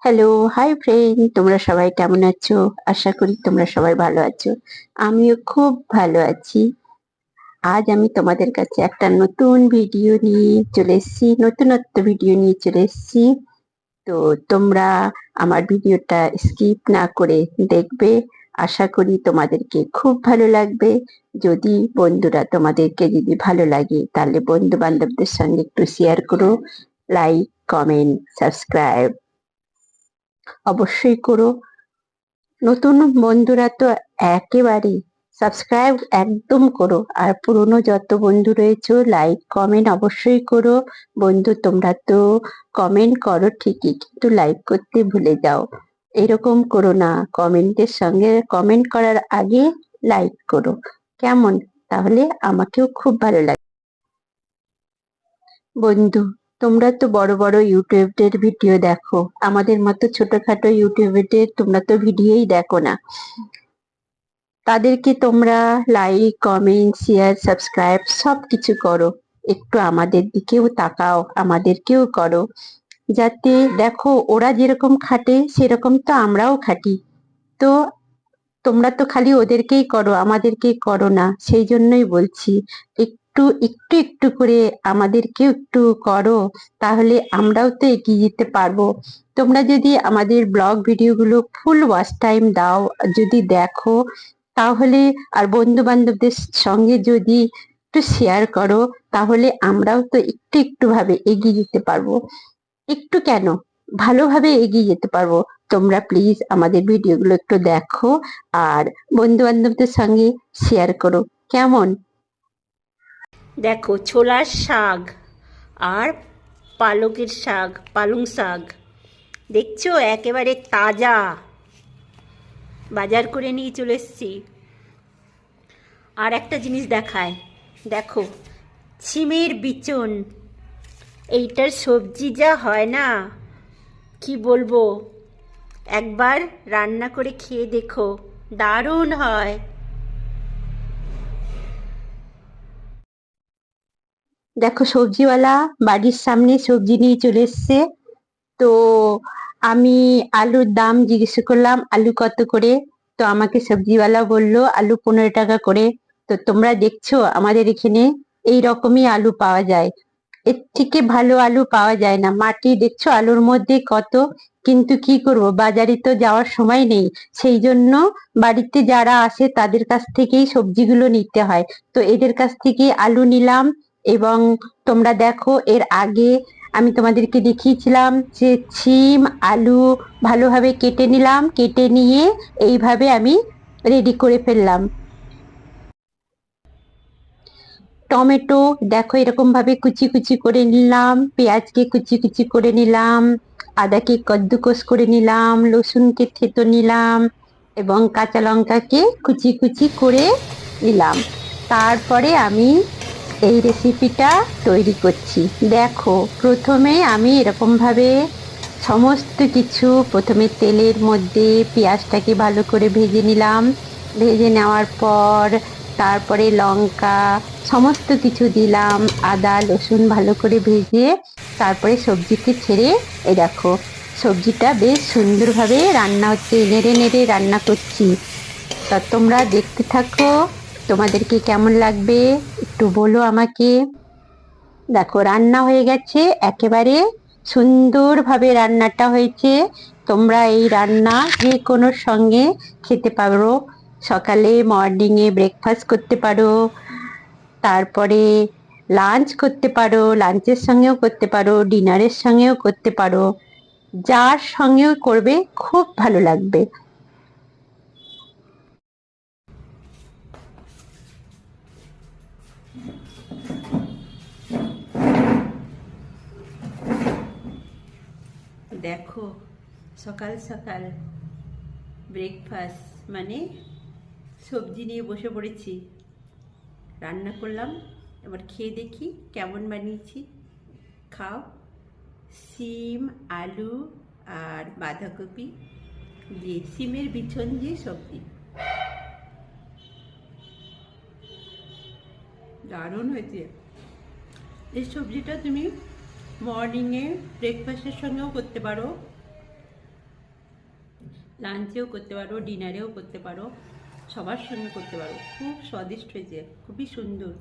Hello, hi friend, তোমরা সবাই কেমন আছো? আশা করি তোমরা সবাই ভালো আছো। আমিও খুব ভালো আছি। আজ আমি তোমাদের কাছে একটা নতুন ভিডিও নিয়ে চলে এসেছি, নতুনত্ব ভিডিও নিয়ে চলে এসেছি। তো তোমরা আমার ভিডিওটা স্কিপ না করে দেখবে। আশা করি তোমাদেরকে খুব ভালো লাগবে। যদি বন্ধুরা তোমাদেরকে যদি ভালো লাগে তাহলে বন্ধু বান্ধবদের সঙ্গে একটু শেয়ার করো। লাইক, কমেন্ট, সাবস্ক্রাইব অবশ্যই করো। নতুন বন্ধুরা তো একেবারে সাবস্ক্রাইব একদম করো, আর পুরনো যত বন্ধু রয়েছে লাইক কমেন্ট অবশ্যই করো। বন্ধু তোমরা তো কমেন্ট করো ঠিকই, কিন্তু লাইক করতে ভুলে যাও। এরকম করো না, কমেন্টের সঙ্গে কমেন্ট করার আগে লাইক করো, কেমন? তাহলে আমাকেও খুব ভালো লাগে। বন্ধু, তোমরা তো বড় বড় ইউটিউবের ভিডিও দেখো, আমাদের মতো ছোটখাটো ইউটিউবের তোমরা তো ভিডিওই দেখো না। তাদেরকে তোমরা লাইক কমেন্ট শেয়ার সাবস্ক্রাইব সব কিছু করো। একটু আমাদের দিকেও তাকাও, আমাদেরকেও করো, যাতে দেখো ওরা যেরকম খাটে সেরকম তো আমরাও খাটি। তো তোমরা তো খালি ওদেরকেই করো, আমাদেরকে করো না, সেই জন্যই বলছি একটু একটু একটু করে আমাদেরকেও একটু করো, তাহলে আমরাও তো এগিয়ে যেতে পারবো। তোমরা যদি আমাদের ব্লগ ভিডিওগুলো ফুল ওয়াচ টাইম দাও, যদি দেখো, তাহলে আর বন্ধু বান্ধবদের সঙ্গে যদি একটু শেয়ার করো, তাহলে আমরাও তো একটু একটু ভাবে এগিয়ে যেতে পারবো। একটু কেন, ভালোভাবে এগিয়ে যেতে পারবো। তোমরা প্লিজ আমাদের ভিডিওগুলো একটু দেখো, আর বন্ধু বান্ধবদের সঙ্গে শেয়ার করো, কেমন? দেখো, ছোলার শাক আর পালকের শাক, পালং শাক দেখছো, একেবারে তাজা বাজার করে নিয়ে চলে এসেছি। আর একটা জিনিস দেখায়, দেখো, ছিমের বিচন। এইটার সবজি যা হয় না, কি বলবো, একবার রান্না করে খেয়ে দেখো, দারুণ হয়। দেখো, সবজিওয়ালা বাড়ির সামনে সবজি নিয়ে চলে এসছে। তো আমি আলুর দাম জিজ্ঞেস করলাম, আলু কত করে? তো আমাকে সবজিওয়ালা বলল আলু 15 টাকা করে। তো তোমরা দেখছো আমাদের এখানে এই রকমই আলু পাওয়া যায়, এর থেকে ভালো আলু পাওয়া যায় না। মাটি দেখছো আলুর মধ্যে কত, কিন্তু কি করব, বাজারে তো যাওয়ার সময় নেই, সেই জন্য বাড়িতে যারা আসে তাদের কাছ থেকেই সবজিগুলো নিতে হয়। তো এদের কাছ থেকে আলু নিলাম। এবং তোমরা দেখো, এর আগে আমি তোমাদেরকে দেখিয়েছিলাম যে সিম আলু ভালোভাবে কেটে নিলাম, কেটে নিয়ে এইভাবে আমি রেডি করে ফেললাম। টমেটো দেখো এরকম ভাবে কুচি কুচি করে নিলাম, পেঁয়াজকে কুচি কুচি করে নিলাম, আদাকে কদ্দুকস করে নিলাম, রসুনকে থেতো নিলাম, এবং কাঁচা লঙ্কাকে কুচি কুচি করে নিলাম। তারপরে আমি এই রেসিপিটা তৈরি করছি। দেখো, প্রথমে আমি এরকম ভাবে সমস্ত কিছু প্রথমে তেলের মধ্যে পেঁয়াজটাকে ভালো করে ভেজে নিলাম। ভেজে নেওয়ার পর তারপরে লঙ্কা সমস্ত কিছু দিলাম, আদা রসুন ভালো করে ভেজে তারপরে সবজিকে ছেড়ে, এই দেখো সবজিটা বেশ সুন্দরভাবে রান্না হচ্ছে, নেড়ে নেড়ে রান্না করছি। তা তোমরা দেখতে থাকো, তোমাদেরকে কেমন লাগবে একটু বলো আমাকে। দেখো রান্না হয়ে গেছে, একেবারে সুন্দরভাবে রান্নাটা হয়েছে। তোমরা এই রান্না যে কোনো সঙ্গে খেতে পারো। সকালে মর্নিং এ ব্রেকফাস্ট করতে পারো, তারপরে লাঞ্চ করতে পারো, লাঞ্চের সঙ্গেও করতে পারো, ডিনারের সঙ্গেও করতে পারো, যার সঙ্গেও করবে খুব ভালো লাগবে। দেখো, সকাল সকাল ব্রেকফাস্ট মানে সবজি নিয়ে বসে পড়েছি, রান্না করলাম। এবার খেয়ে দেখি কেমন বানিয়েছি। খাও। সিম আলু আর বাঁধাকপি দিয়ে সিমের বিছন দিয়ে সবজি, দারুণ হয়েছে। এই সবজিটা তুমি মর্নিংয়ে ব্রেকফাস্টের সঙ্গেও করতে পারো, লাঞ্চেও করতে পারো, ডিনারেও করতে পারো, সবার সঙ্গে করতে পারো। খুব স্বাদিষ্ট হয়েছে, খুবই সুন্দর।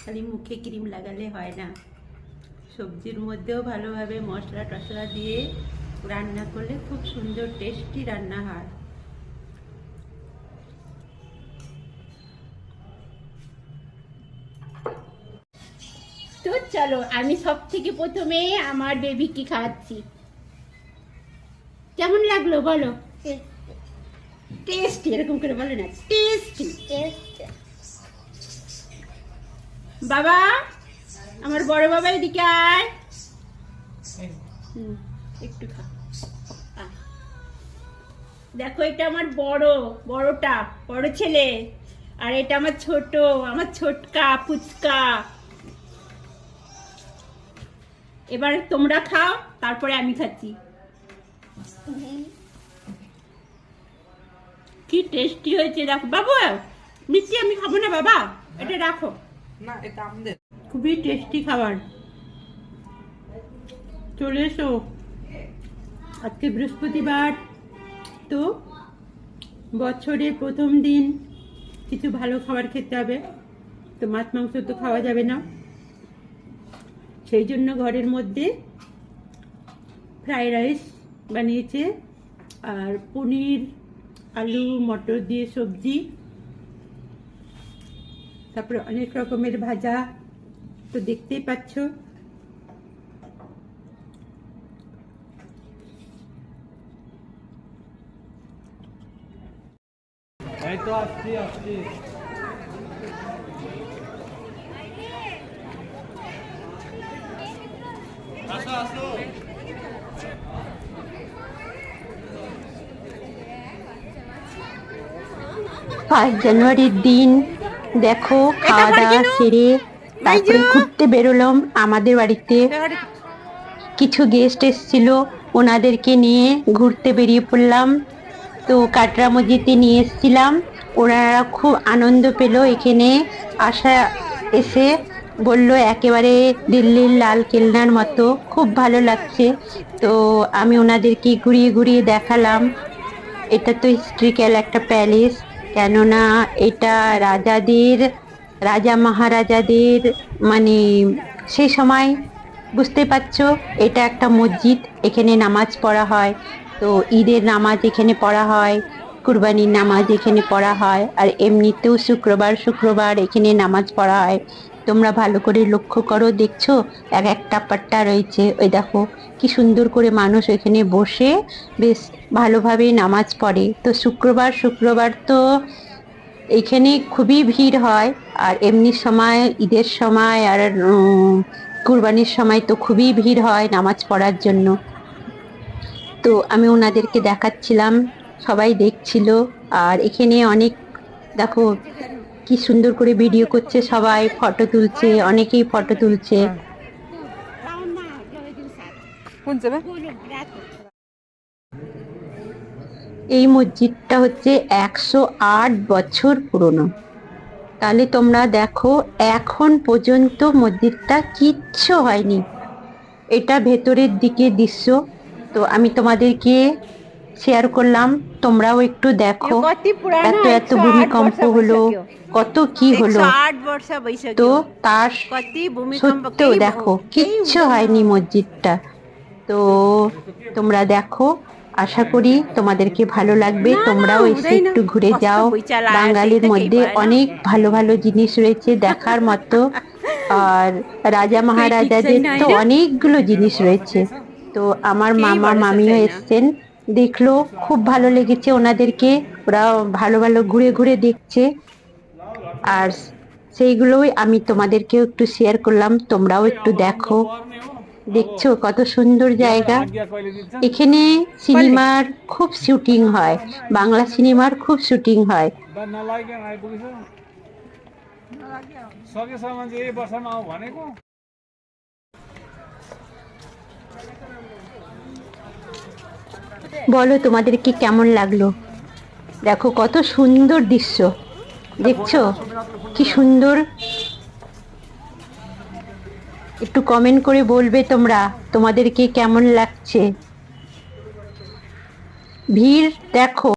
খালি মুখে ক্রিম লাগালে হয় না, সবজির মধ্যেও ভালোভাবে মশলা টশলা দিয়ে রান্না করলে খুব সুন্দর টেস্টি রান্না হয়। তো চলো, আমি সব থেকে প্রথমে আমার বেবিকে খাওয়াচ্ছি। কেমন লাগলো বলো? টেস্টি, এরকম করে বলো না, টেস্টি। বাবা, আমার বড় বাবা এদিকে আয়। একটু খা। দেখো, এটা আমার বড়টা বড় ছেলে, আর এটা আমার ছোট, আমার ছোটকা পুচকা। এবার তোমরা খাও, তারপরে আমি খাচ্ছি। কি টেস্টি হয়েছে দেখো। বাবু, মিষ্টি আমি খাবো না বাবা, এটা রাখো। না, এটা আমাদের খুবই টেস্টি খাবার। চলে এসো, আজকে বৃহস্পতিবার, তো বছরের প্রথম দিন কিছু ভালো খাবার খেতে হবে। তো মাছ মাংস তো খাওয়া যাবে না, সেই জন্য ঘরের মধ্যে ফ্রাইড রাইস বানিয়েছে, আর পনির, আলু মটর দিয়ে সবজি, তারপরে অনেক রকমের ভাজা, তো দেখতেই পাচ্ছ। এই তো আসছি আসছি। আসো আসো। 5 জানুয়ারির দিন দেখো, খাওয়া দাওয়া সেরে তারপরে ঘুরতে বেরোলাম আমাদের বাড়িতে। কিছু গেস্ট এসেছিল, ওনাদেরকে নিয়ে ঘুরতে বেরিয়ে পড়লাম। তো কাটরা মসজিদে নিয়ে এসেছিলাম, ওনারা খুব আনন্দ পেল এখানে আসা, এসে বলল একেবারে দিল্লির লাল কেল্লার মতো, খুব ভালো লাগছে। তো আমি ওনাদেরকে ঘুরিয়ে ঘুরিয়ে দেখালাম। এটা তো হিস্ট্রিক্যাল একটা প্যালেস, কেননা এটা রাজা মহারাজাদের, মানে সেই সময়, বুঝতে পারছো, এটা একটা মসজিদ, এখানে নামাজ পড়া হয়। তো ঈদের নামাজ এখানে পড়া হয়, কুরবানির নামাজ এখানে পড়া হয়, আর এমনিতেও শুক্রবার শুক্রবার এখানে নামাজ পড়া হয়। তোমরা ভালো করে লক্ষ্য করো, দেখছো এক একটা পাট্টা রয়েছে, ওই দেখো কি সুন্দর করে মানুষ এখানে বসে বেশ ভালোভাবে নামাজ পড়ে। তো শুক্রবার শুক্রবার তো এখানে খুবই ভিড় হয়, আর এমনি সময় ঈদের সময় আর কুরবানির সময় তো খুবই ভিড় হয় নামাজ পড়ার জন্য। তো আমি ওনাদেরকে দেখাচ্ছিলাম, সবাই দেখছিল। আর এখানে অনেক, দেখো কি সুন্দর করে ভিডিও করছে, সবাই ফটো তুলছে, অনেকেই ফটো তুলছে। কোন যাবে? এই মসজিদটা হচ্ছে 108 বছর পুরনো। তাহলে তোমরা দেখো, এখন পর্যন্ত মসজিদটা কিচ্ছু হয়নি। এটা ভেতরের দিকে দৃশ্য, তো আমি তোমাদেরকে শেয়ার করলাম, তোমরাও একটু দেখো। এত এত ভূমিকম্প হলো, কত কি হলো, তো তার সত্ত্বেও দেখো কিচ্ছু হয়নি মসজিদটা। তো তোমরা দেখো, আশা করি তোমাদেরকে ভালো লাগবে, তোমরাও এসে একটু ঘুরে যাও। বাঙালির মধ্যে অনেক ভালো ভালো জিনিস রয়েছে দেখার মতো, আর রাজা মহারাজাদের তো অনেকগুলো জিনিস রয়েছে। তো আমার মামা মামিও এসছেন, দেখলো, খুব ভালো লেগেছে ওনাদেরকে, ওরা ভালো ভালো ঘুরে ঘুরে দেখছে। আর সেইগুলোই আমি তোমাদেরকেও একটু শেয়ার করলাম, তোমরাও একটু দেখো। দেখছো কত সুন্দর জায়গা। এখানে সিনেমার খুব শুটিং হয়, বাংলা সিনেমার খুব শুটিং হয়। বলো তোমাদেরকে কেমন লাগলো? দেখো কত সুন্দর দৃশ্য, দেখছো কি সুন্দর। একটু কমেন্ট করে বলবে তোমরা, তোমাদেরকে কেমন লাগছে। ভিড় দেখো।